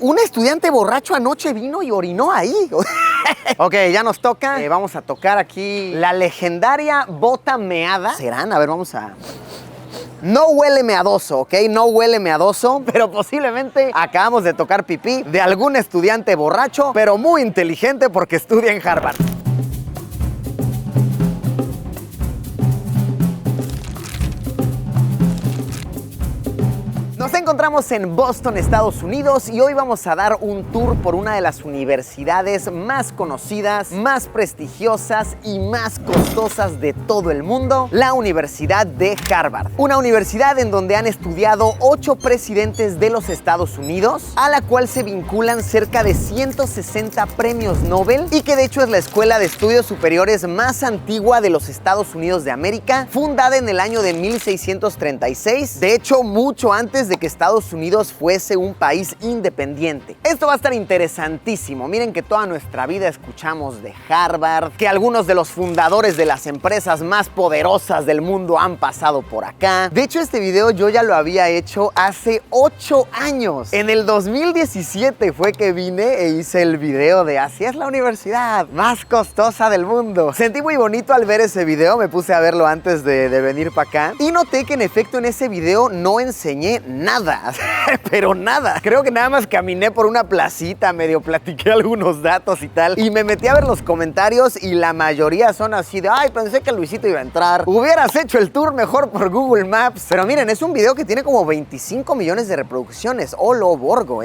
un estudiante borracho anoche vino y orinó ahí. Ok, ya nos toca. Vamos a tocar aquí la legendaria bota meada. ¿Serán? A ver, vamos a... No huele meadoso, ¿ok? No huele meadoso, pero posiblemente acabamos de tocar pipí de algún estudiante borracho, pero muy inteligente porque estudia en Harvard. Nos encontramos en Boston, Estados Unidos, y hoy vamos a dar un tour por una de las universidades más conocidas, más prestigiosas y más costosas de todo el mundo, la Universidad de Harvard. Una universidad en donde han estudiado 8 presidentes de los Estados Unidos, a la cual se vinculan cerca de 160 premios Nobel, y que de hecho es la escuela de estudios superiores más antigua de los Estados Unidos de América, fundada en el año de 1636, de hecho mucho antes de que Estados Unidos fuese un país independiente. Esto va a estar interesantísimo. Miren que toda nuestra vida escuchamos de Harvard, que algunos de los fundadores de las empresas más poderosas del mundo han pasado por acá. De hecho, este video yo ya lo había hecho hace 8 años. En el 2017 fue que vine e hice el video de así es la universidad más costosa del mundo. Sentí muy bonito al ver ese video, me puse a verlo antes de venir para acá y noté que en efecto en ese video no enseñé nada, pero nada. Creo que nada más caminé por una placita, medio platiqué algunos datos y tal, y me metí a ver los comentarios y la mayoría son así de, ay, pensé que Luisito iba a entrar. Hubieras hecho el tour mejor por Google Maps. Pero miren, es un video que tiene como 25 millones de reproducciones. ¡Holo Borgo,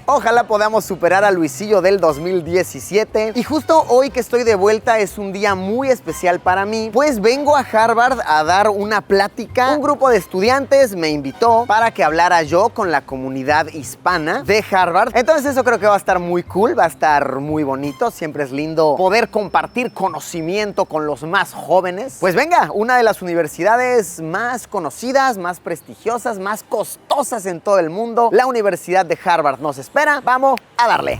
Ojalá podamos superar a Luisillo del 2017. Y justo hoy que estoy de vuelta es un día muy especial para mí, pues vengo a Harvard a dar una plática. Un grupo de estudiantes me invitó para que hablara yo con la comunidad hispana de Harvard. Entonces eso creo que va a estar muy cool, va a estar muy bonito. Siempre es lindo poder compartir conocimiento con los más jóvenes. Pues venga, una de las universidades más conocidas, más prestigiosas, más costosas en todo el mundo, la Universidad de Harvard nos espera. Vamos a darle.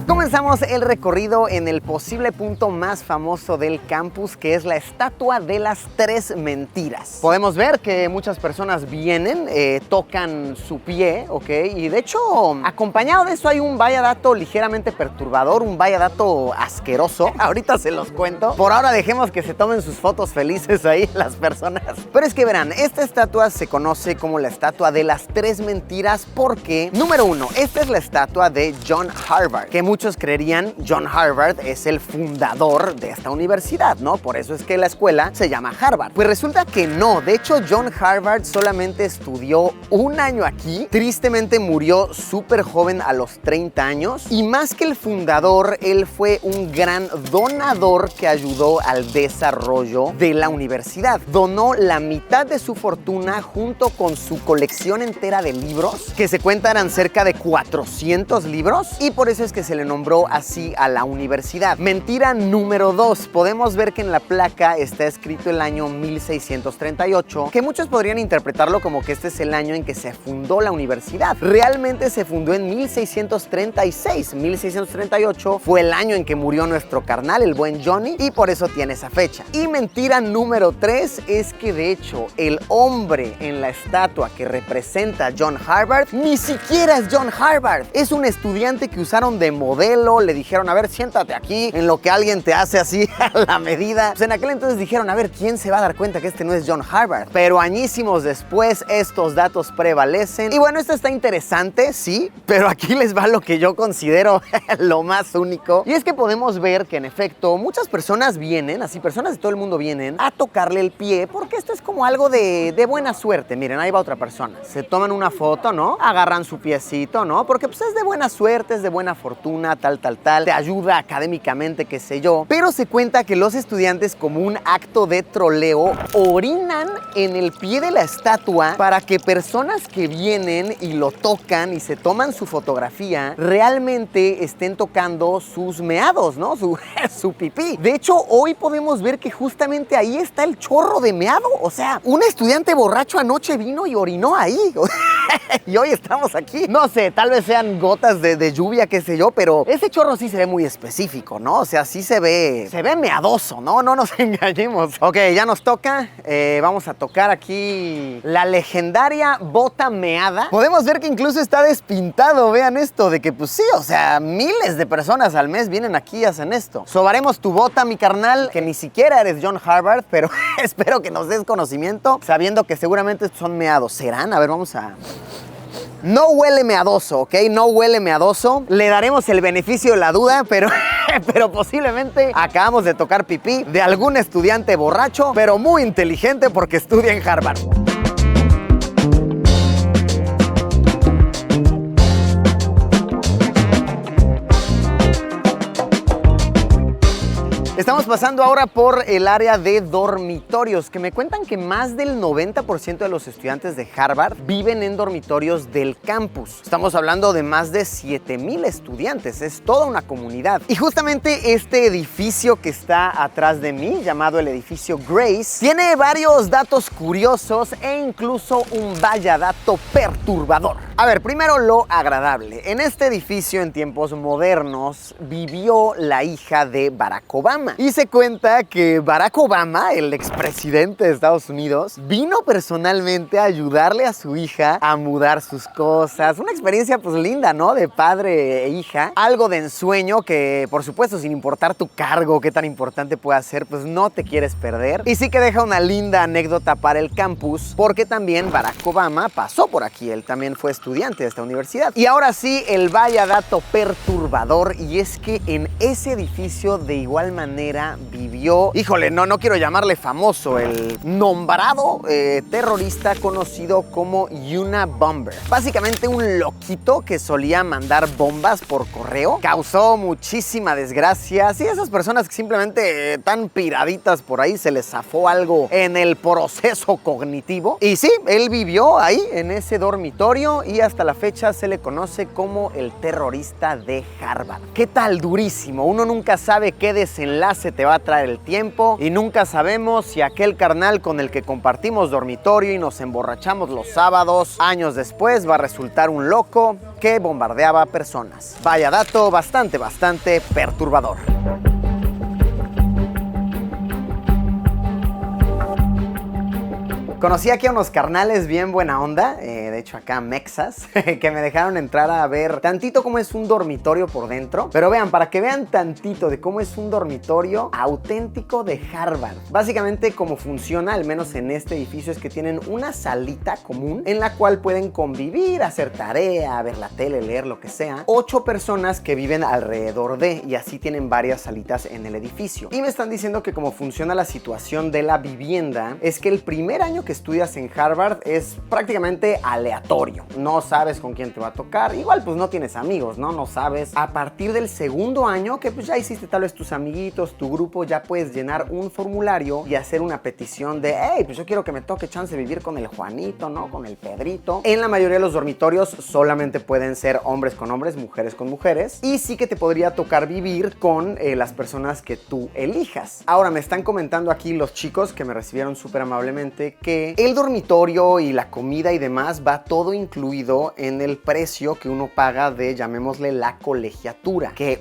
Comenzamos el recorrido en el posible punto más famoso del campus, que es la Estatua de las 3 Mentiras. Podemos ver que muchas personas vienen, tocan su pie, ¿ok? Y de hecho, acompañado de eso hay un vaya dato ligeramente perturbador, un vaya dato asqueroso. Ahorita se los cuento. Por ahora dejemos que se tomen sus fotos felices ahí las personas. Pero es que verán, esta estatua se conoce como la Estatua de las 3 Mentiras porque, número 1, esta es la estatua de John Harvard, que muchos creerían John Harvard es el fundador de esta universidad, ¿no? Por eso es que la escuela se llama Harvard. Pues resulta que no. De hecho, John Harvard solamente estudió un año aquí. Tristemente murió súper joven a los 30 años. Y más que el fundador, él fue un gran donador que ayudó al desarrollo de la universidad. Donó la mitad de su fortuna junto con su colección entera de libros, que se cuentan eran cerca de 400 libros, y por eso es que se le nombró así a la universidad. Mentira número 2. Podemos ver que en la placa está escrito el año 1638, que muchos podrían interpretarlo como que este es el año en que se fundó la universidad. Realmente se fundó en 1636. 1638 fue el año en que murió nuestro carnal, el buen Johnny, y por eso tiene esa fecha. Y mentira número 3 es que de hecho el hombre en la estatua que representa a John Harvard ni siquiera es John Harvard. Es un estudiante que usaron de modelo. Le dijeron, a ver, siéntate aquí, en lo que alguien te hace así a la medida. Pues en aquel entonces dijeron, a ver, ¿quién se va a dar cuenta que este no es John Harvard? Pero añísimos después estos datos prevalecen. Y bueno, esto está interesante, sí, pero aquí les va lo que yo considero lo más único. Y es que podemos ver que en efecto muchas personas vienen, así personas de todo el mundo vienen a tocarle el pie, porque esto es como algo de buena suerte. Miren, ahí va otra persona. Se toman una foto, ¿no? Agarran su piecito, ¿no? Porque pues es de buena suerte, es de buena fortuna, tal, te ayuda académicamente, qué sé yo. Pero se cuenta que los estudiantes, como un acto de troleo, orinan en el pie de la estatua para que personas que vienen y lo tocan y se toman su fotografía realmente estén tocando sus meados, ¿no? Su pipí. De hecho, hoy podemos ver que justamente ahí está el chorro de meado. O sea, un estudiante borracho anoche vino y orinó ahí. Y hoy estamos aquí. No sé, tal vez sean gotas de lluvia, qué sé yo, pero es ese chorro sí se ve muy específico, ¿no? O sea, sí se ve meadoso, ¿no? No nos engañemos. Ok, ya nos toca. Vamos a tocar aquí la legendaria bota meada. Podemos ver que incluso está despintado. Vean esto, de que pues sí, o sea, miles de personas al mes vienen aquí y hacen esto. Sobaremos tu bota, mi carnal, que ni siquiera eres John Harbaugh, pero espero que nos des conocimiento, sabiendo que seguramente son meados. ¿Serán? A ver, vamos a... No huele meadoso, ¿ok? No huele meadoso. Le daremos el beneficio de la duda, pero posiblemente acabamos de tocar pipí de algún estudiante borracho, pero muy inteligente porque estudia en Harvard. Estamos pasando ahora por el área de dormitorios, que me cuentan que más del 90% de los estudiantes de Harvard viven en dormitorios del campus. Estamos hablando de más de 7,000 estudiantes, es toda una comunidad. Y justamente este edificio que está atrás de mí, llamado el edificio Grace, tiene varios datos curiosos e incluso un vaya dato perturbador. A ver, primero lo agradable. En este edificio, en tiempos modernos, vivió la hija de Barack Obama. Y se cuenta que Barack Obama, el expresidente de Estados Unidos, vino personalmente a ayudarle a su hija a mudar sus cosas. Una experiencia pues linda, ¿no? De padre e hija. Algo de ensueño que, por supuesto, sin importar tu cargo, qué tan importante pueda ser, pues no te quieres perder. Y sí que deja una linda anécdota para el campus, porque también Barack Obama pasó por aquí. Él también fue estudiante de esta universidad. Y ahora sí, el vaya dato perturbador, y es que en ese edificio de igual manera vivió, híjole, no quiero llamarle famoso, el nombrado terrorista conocido como Unabomber. Básicamente un loquito que solía mandar bombas por correo. Causó muchísima desgracia. Sí, esas personas que simplemente tan piraditas por ahí, se les zafó algo en el proceso cognitivo. Y sí, él vivió ahí en ese dormitorio y hasta la fecha se le conoce como el terrorista de Harvard. ¿Qué tal? Durísimo. Uno nunca sabe qué desenlace te va a traer el tiempo y nunca sabemos si aquel carnal con el que compartimos dormitorio y nos emborrachamos los sábados, años después va a resultar un loco que bombardeaba personas. Vaya dato bastante perturbador. Conocí aquí a unos carnales bien buena onda, de hecho acá mexas, que me dejaron entrar a ver tantito cómo es un dormitorio por dentro. Pero vean, para que vean tantito de cómo es un dormitorio auténtico de Harvard. Básicamente cómo funciona, al menos en este edificio, es que tienen una salita común en la cual pueden convivir, hacer tarea, ver la tele, leer lo que sea. 8 personas que viven alrededor de, y así tienen varias salitas en el edificio. Y me están diciendo que cómo funciona la situación de la vivienda es que el primer año que estudias en Harvard es prácticamente aleatorio. No sabes con quién te va a tocar. Igual pues no tienes amigos, ¿no? No sabes. A partir del segundo año, que pues ya hiciste tal vez tus amiguitos, tu grupo, ya puedes llenar un formulario y hacer una petición de, hey, pues yo quiero que me toque chance de vivir con el Juanito, ¿no? Con el Pedrito. En la mayoría de los dormitorios solamente pueden ser hombres con hombres, mujeres con mujeres. Y sí que te podría tocar vivir con las personas que tú elijas. Ahora me están comentando aquí los chicos que me recibieron súper amablemente que el dormitorio y la comida y demás va todo incluido en el precio que uno paga de, llamémosle, la colegiatura, que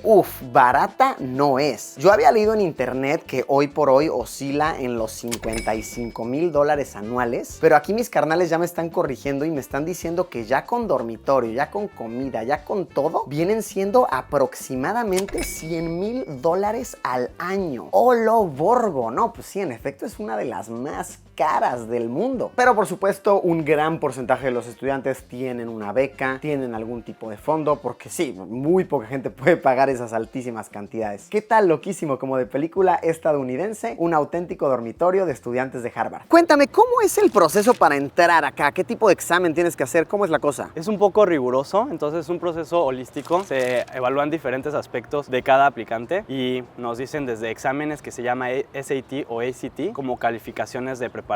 barata no es. Yo había leído en internet que hoy por hoy oscila en los $55,000 anuales, pero aquí mis carnales ya me están corrigiendo y me están diciendo que ya con dormitorio, ya con comida, ya con todo, vienen siendo aproximadamente $100,000 al año. ¡Holo Borgo! No, pues sí, en efecto es una de las más caras del mundo. Pero por supuesto un gran porcentaje de los estudiantes tienen una beca, tienen algún tipo de fondo, porque sí, muy poca gente puede pagar esas altísimas cantidades. ¿Qué tal loquísimo, como de película estadounidense, un auténtico dormitorio de estudiantes de Harvard? Cuéntame, ¿cómo es el proceso para entrar acá? ¿Qué tipo de examen tienes que hacer? ¿Cómo es la cosa? Es un poco riguroso, entonces es un proceso holístico. Se evalúan diferentes aspectos de cada aplicante y nos dicen desde exámenes que se llama SAT o ACT como calificaciones de preparatoria,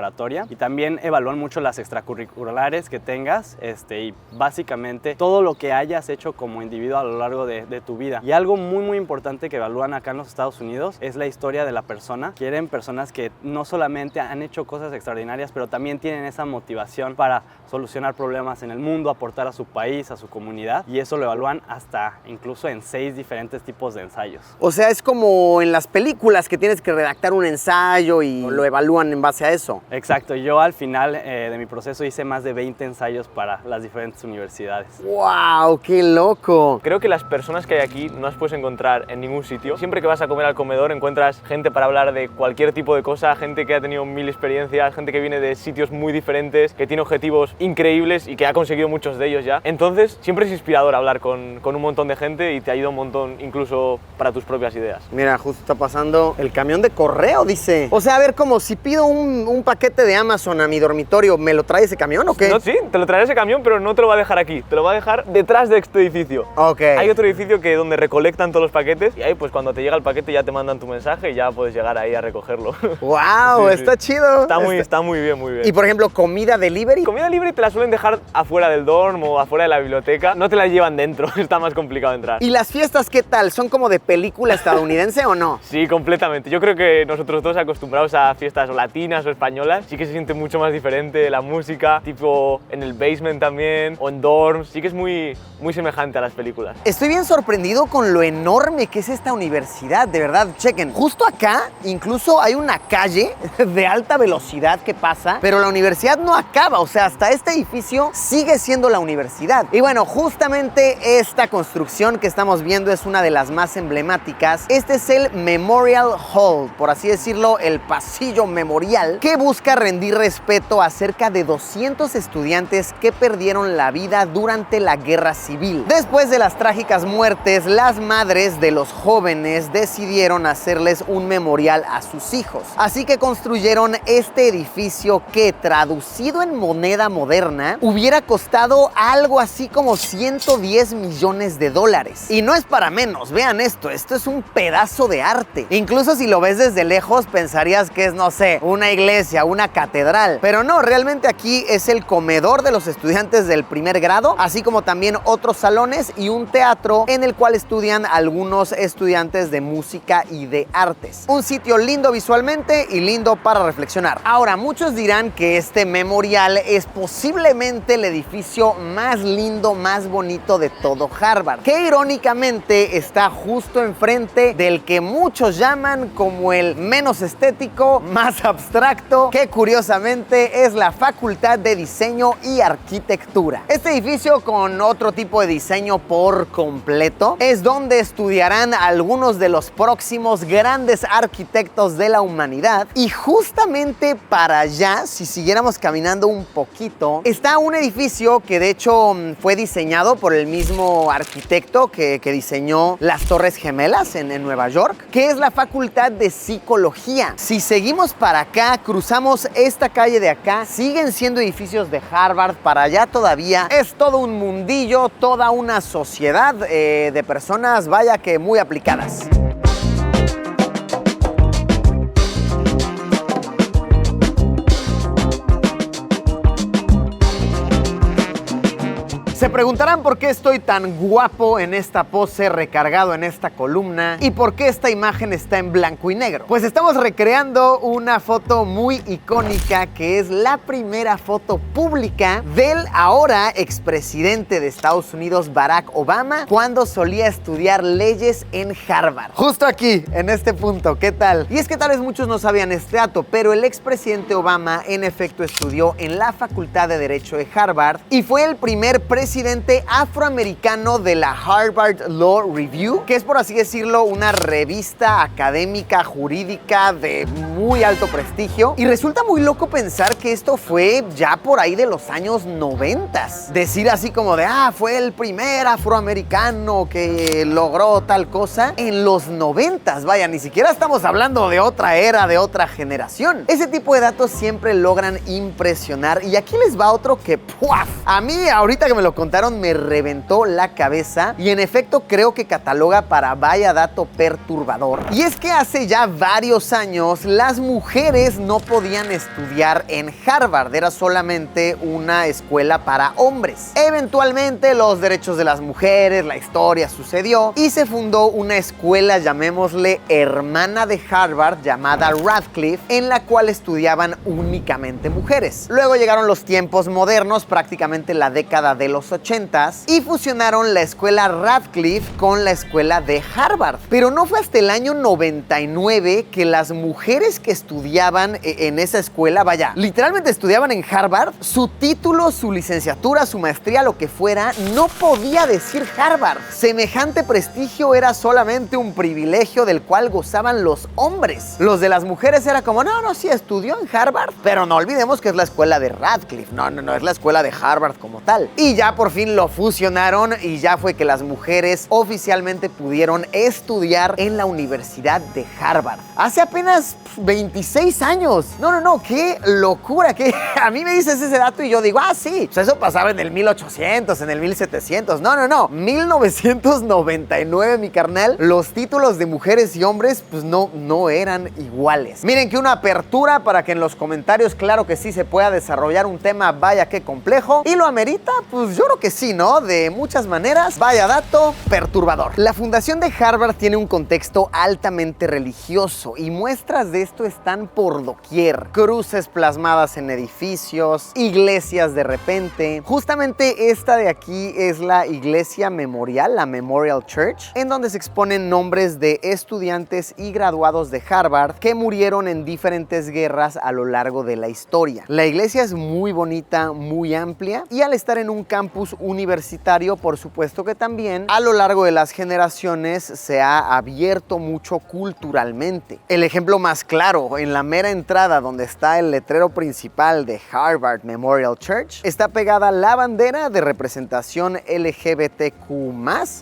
y también evalúan mucho las extracurriculares que tengas ideas y básicamente todo lo que hayas hecho como individuo a lo largo de tu vida. Y algo muy importante que evalúan acá en los Estados Unidos es la historia de la persona. Quieren personas que no solamente han hecho cosas extraordinarias, pero también tienen esa motivación para solucionar problemas en el mundo, aportar a su país, a su comunidad, y eso lo evalúan hasta incluso en 6 diferentes tipos de ensayos. O sea, es como en las películas que tienes que redactar un ensayo y lo evalúan en base a eso. Exacto, yo al final de mi proceso hice más de 20 ensayos para las diferentes universidades. ¡Wow! ¡Qué loco! Creo que las personas que hay aquí no las puedes encontrar en ningún sitio. Siempre que vas a comer al comedor encuentras gente para hablar de cualquier tipo de cosa, gente que ha tenido 1000 experiencias, gente que viene de sitios muy diferentes, que tiene objetivos increíbles y que ha conseguido muchos de ellos ya. Entonces, siempre es inspirador hablar con un montón de gente y te ayuda un montón incluso para tus propias ideas. Mira, justo está pasando el camión de correo, dice. O sea, a ver, como si pido un paquete de Amazon a mi dormitorio, ¿me lo trae ese camión o qué? No, sí, te lo traerá ese camión, pero no te lo va a dejar aquí, te lo va a dejar detrás de este edificio. Ok. Hay otro edificio que donde recolectan todos los paquetes y ahí pues cuando te llega el paquete ya te mandan tu mensaje y ya puedes llegar ahí a recogerlo. ¡Wow! Sí, Está chido. Está muy bien, muy bien. Y por ejemplo, ¿comida delivery? Comida libre te la suelen dejar afuera del dorm o afuera de la biblioteca, no te la llevan dentro, está más complicado entrar. ¿Y las fiestas qué tal? ¿Son como de película estadounidense o no? Sí, completamente. Yo creo que nosotros dos acostumbrados a fiestas latinas o españolas, sí que se siente mucho más diferente la música, tipo en el basement también, o en dorms, sí que es muy semejante a las películas. Estoy bien sorprendido con lo enorme que es esta universidad, de verdad. Chequen, justo acá incluso hay una calle de alta velocidad que pasa, pero la universidad no acaba, o sea, hasta este edificio sigue siendo la universidad. Y bueno, justamente esta construcción que estamos viendo es una de las más emblemáticas. Este es el Memorial Hall, por así decirlo, el pasillo memorial, que busca rendir respeto a cerca de 200 estudiantes que perdieron la vida durante la Guerra Civil. Después de las trágicas muertes, las madres de los jóvenes decidieron hacerles un memorial a sus hijos. Así que construyeron este edificio que, traducido en moneda moderna, hubiera costado algo así como 110 millones de dólares. Y no es para menos, vean esto es un pedazo de arte. Incluso si lo ves desde lejos pensarías que es, no sé, una iglesia, una catedral. Pero no, realmente aquí es el comedor de los estudiantes del primer grado, así como también otros salones y un teatro en el cual estudian algunos estudiantes de música y de artes. Un sitio lindo visualmente y lindo para reflexionar. Ahora, muchos dirán que este memorial es posiblemente el edificio más lindo, más bonito de todo Harvard, que irónicamente está justo enfrente del que muchos llaman como el menos estético, más abstracto, que curiosamente es la Facultad de Diseño y Arquitectura. Este edificio, con otro tipo de diseño por completo, es donde estudiarán algunos de los próximos grandes arquitectos de la humanidad. Y justamente para allá, si siguiéramos caminando un poquito, está un edificio que de hecho fue diseñado por el mismo arquitecto que diseñó las Torres Gemelas en Nueva York, que es la Facultad de Psicología. Si seguimos para acá, cruzamos esta calle de acá, siguen siendo edificios de Harvard. Para allá todavía es todo un mundillo, toda una sociedad de personas, vaya que muy aplicadas. Se preguntarán por qué estoy tan guapo en esta pose, recargado en esta columna, y por qué esta imagen está en blanco y negro. Pues estamos recreando una foto muy icónica que es la primera foto pública del ahora expresidente de Estados Unidos, Barack Obama, cuando solía estudiar leyes en Harvard. Justo aquí, en este punto, ¿qué tal? Y es que tal vez muchos no sabían este dato, pero el expresidente Obama en efecto estudió en la Facultad de Derecho de Harvard y fue el primer presidente afroamericano de la Harvard Law Review, que es, por así decirlo, una revista académica jurídica de muy alto prestigio. Y resulta muy loco pensar que esto fue ya por ahí de los años 90. Decir así como de, fue el primer afroamericano que logró tal cosa en los 90. Vaya, ni siquiera estamos hablando de otra era, de otra generación. Ese tipo de datos siempre logran impresionar. Y aquí les va otro que, ¡puaf! A mí, ahorita que me lo contaron, contaron me reventó la cabeza y en efecto creo que cataloga para vaya dato perturbador. Y es que hace ya varios años las mujeres no podían estudiar en Harvard, era solamente una escuela para hombres. Eventualmente los derechos de las mujeres, la historia sucedió y se fundó una escuela, llamémosle hermana de Harvard, llamada Radcliffe, en la cual estudiaban únicamente mujeres. Luego llegaron los tiempos modernos, prácticamente la década de los 80s, y fusionaron la escuela Radcliffe con la escuela de Harvard. Pero no fue hasta el año 99 que las mujeres que estudiaban en esa escuela, vaya, literalmente estudiaban en Harvard, su título, su licenciatura, su maestría, lo que fuera, no podía decir Harvard. Semejante prestigio era solamente un privilegio del cual gozaban los hombres. Los de las mujeres era como, no, sí estudió en Harvard, pero no olvidemos que es la escuela de Radcliffe, no es la escuela de Harvard como tal. Y ya por fin lo fusionaron y ya fue que las mujeres oficialmente pudieron estudiar en la Universidad de Harvard. Hace apenas 26 años. No, qué locura, que a mí me dices ese dato y yo digo, sí, pues eso pasaba en el 1800, en el 1700. No, 1999, mi carnal, los títulos de mujeres y hombres pues no eran iguales. Miren que una apertura para que en los comentarios, claro que sí se pueda desarrollar un tema, vaya qué complejo, y lo amerita, pues yo creo que sí, ¿no? De muchas maneras, vaya dato perturbador. La fundación de Harvard tiene un contexto altamente religioso y muestras de esto están por doquier. Cruces plasmadas en edificios, iglesias de repente. Justamente esta de aquí es la iglesia memorial, la Memorial Church, en donde se exponen nombres de estudiantes y graduados de Harvard que murieron en diferentes guerras a lo largo de la historia. La iglesia es muy bonita, muy amplia, y al estar en un campus universitario, por supuesto que también a lo largo de las generaciones se ha abierto mucho culturalmente. El ejemplo más claro, en la mera entrada donde está el letrero principal de Harvard Memorial Church, está pegada la bandera de representación LGBTQ+,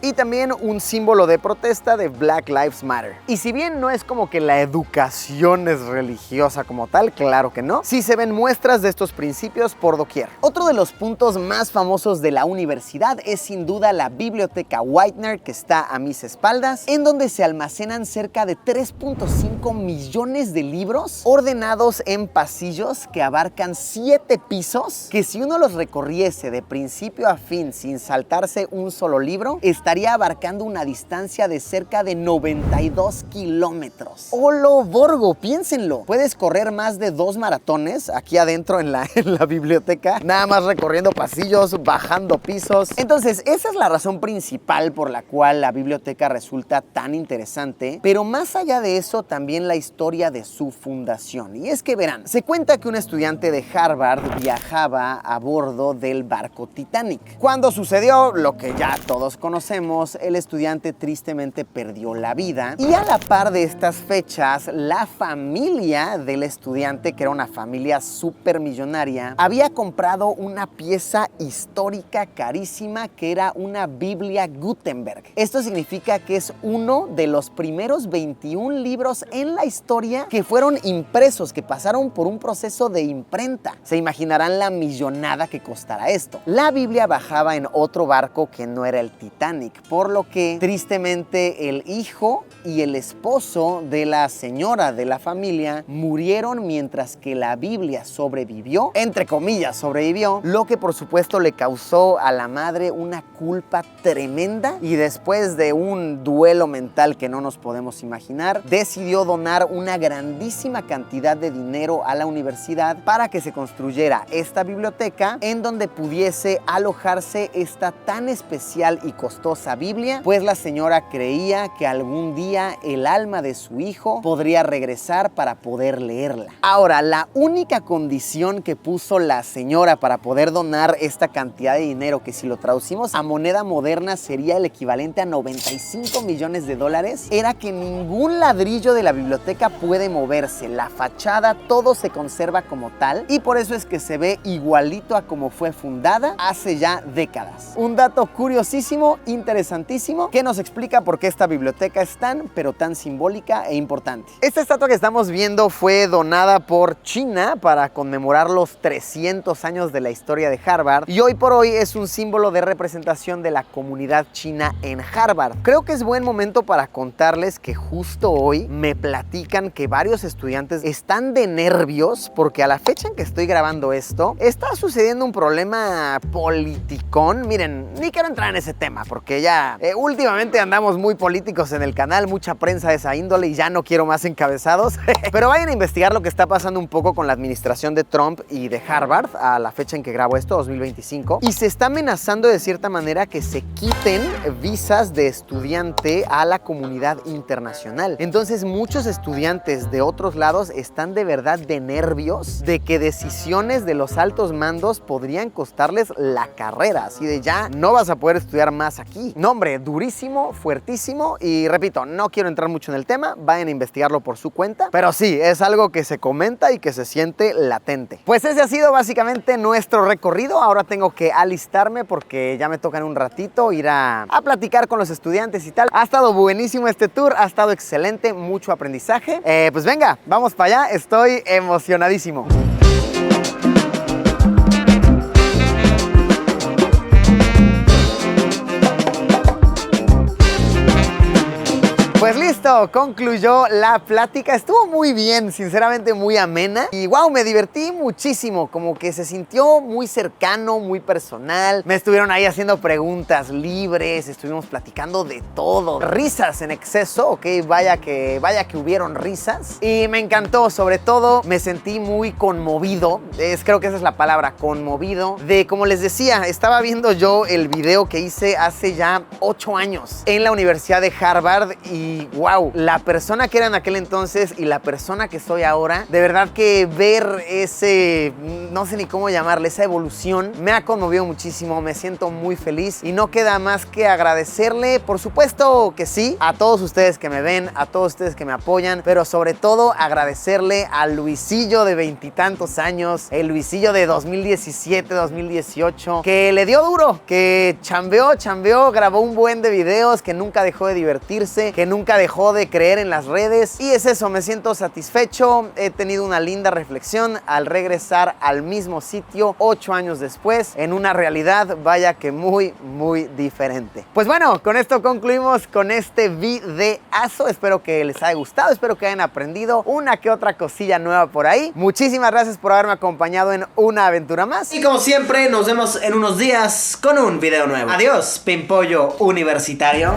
y también un símbolo de protesta de Black Lives Matter. Y si bien no es como que la educación es religiosa como tal, claro que no, sí se ven muestras de estos principios por doquier. Otro de los puntos más famosos de la universidad es sin duda la biblioteca Whitener, que está a mis espaldas, en donde se almacenan cerca de 3.5 millones de libros ordenados en pasillos que abarcan 7 pisos, que si uno los recorriese de principio a fin sin saltarse un solo libro, estaría abarcando una distancia de cerca de 92 kilómetros. ¡Holo Borgo! Piénsenlo. Puedes correr más de 2 maratones aquí adentro en la biblioteca, nada más recorriendo pasillos, bajando pisos. Entonces, esa es la razón principal por la cual la biblioteca resulta tan interesante, pero más allá de eso, también la historia de su fundación. Y es que verán, se cuenta que un estudiante de Harvard viajaba a bordo del barco Titanic. Cuando sucedió lo que ya todos conocemos, el estudiante tristemente perdió la vida, y a la par de estas fechas, la familia del estudiante, que era una familia súper millonaria, había comprado una pieza histórica carísima que era una Biblia Gutenberg. Esto significa que es uno de los primeros 21 libros en la historia que fueron impresos, que pasaron por un proceso de imprenta. Se imaginarán la millonada que costará esto. La Biblia bajaba en otro barco que no era el Titanic, por lo que tristemente el hijo y el esposo de la señora de la familia murieron mientras que la Biblia sobrevivió, entre comillas sobrevivió, lo que por supuesto le causó a la madre una culpa tremenda, y después de un duelo mental que no nos podemos imaginar, decidió donar una grandísima cantidad de dinero a la universidad para que se construyera esta biblioteca en donde pudiese alojarse esta tan especial y costosa Biblia, pues la señora creía que algún día el alma de su hijo podría regresar para poder leerla. Ahora, la única condición que puso la señora para poder donar esta cantidad de dinero, que si lo traducimos a moneda moderna sería el equivalente a 95 millones de dólares, era que ningún ladrillo de la biblioteca puede moverse. La fachada, todo se conserva como tal, y por eso es que se ve igualito a como fue fundada hace ya décadas. Un dato curiosísimo, interesantísimo, que nos explica por qué esta biblioteca es tan, pero tan simbólica e importante. Esta estatua que estamos viendo fue donada por China para conmemorar los 300 años de la historia de Harvard, y hoy por hoy hoy es un símbolo de representación de la comunidad china en Harvard. Creo que es buen momento para contarles que justo hoy me platican que varios estudiantes están de nervios porque a la fecha en que estoy grabando esto, está sucediendo un problema politicón. Miren, ni quiero entrar en ese tema porque ya últimamente andamos muy políticos en el canal, mucha prensa de esa índole y ya no quiero más encabezados. Pero vayan a investigar lo que está pasando un poco con la administración de Trump y de Harvard a la fecha en que grabo esto, 2025. Y se está amenazando de cierta manera que se quiten visas de estudiante a la comunidad internacional. Entonces muchos estudiantes de otros lados están de verdad de nervios de que decisiones de los altos mandos podrían costarles la carrera. Así de ya no vas a poder estudiar más aquí. No, hombre, durísimo, fuertísimo. Y repito, no quiero entrar mucho en el tema, vayan a investigarlo por su cuenta. Pero sí, es algo que se comenta y que se siente latente. Pues ese ha sido básicamente nuestro recorrido. Ahora tengo que alistarme porque ya me toca en un ratito ir a platicar con los estudiantes y tal. Ha estado buenísimo este tour, ha estado excelente, mucho aprendizaje. Pues venga, vamos para allá, estoy emocionadísimo. Pues listo, concluyó la plática. Estuvo muy bien, sinceramente muy amena. Y wow, me divertí muchísimo. Como que se sintió muy cercano, muy personal. Me estuvieron ahí haciendo preguntas libres. Estuvimos platicando de todo. Risas en exceso, ok, vaya que hubieron risas. Y me encantó, sobre todo me sentí muy conmovido. Creo que esa es la palabra, conmovido. Como les decía, estaba viendo yo el video que hice hace ya 8 años en la Universidad de Harvard y wow, la persona que era en aquel entonces y la persona que soy ahora, de verdad que ver no sé ni cómo llamarle, esa evolución me ha conmovido muchísimo, me siento muy feliz y no queda más que agradecerle, por supuesto que sí, a todos ustedes que me ven, a todos ustedes que me apoyan, pero sobre todo agradecerle al Luisillo de 20 y tantos años, el Luisillo de 2017, 2018, que le dio duro, que chambeó, grabó un buen de videos, que nunca dejó de divertirse, que nunca dejó de creer en las redes. Y es eso, me siento satisfecho. He tenido una linda reflexión al regresar al mismo sitio 8 años después, en una realidad, vaya que muy, muy diferente. Pues bueno, con esto concluimos con este videazo. Espero que les haya gustado, espero que hayan aprendido una que otra cosilla nueva por ahí. Muchísimas gracias por haberme acompañado en una aventura más. Y como siempre, nos vemos en unos días con un video nuevo. Adiós, Pimpollo Universitario.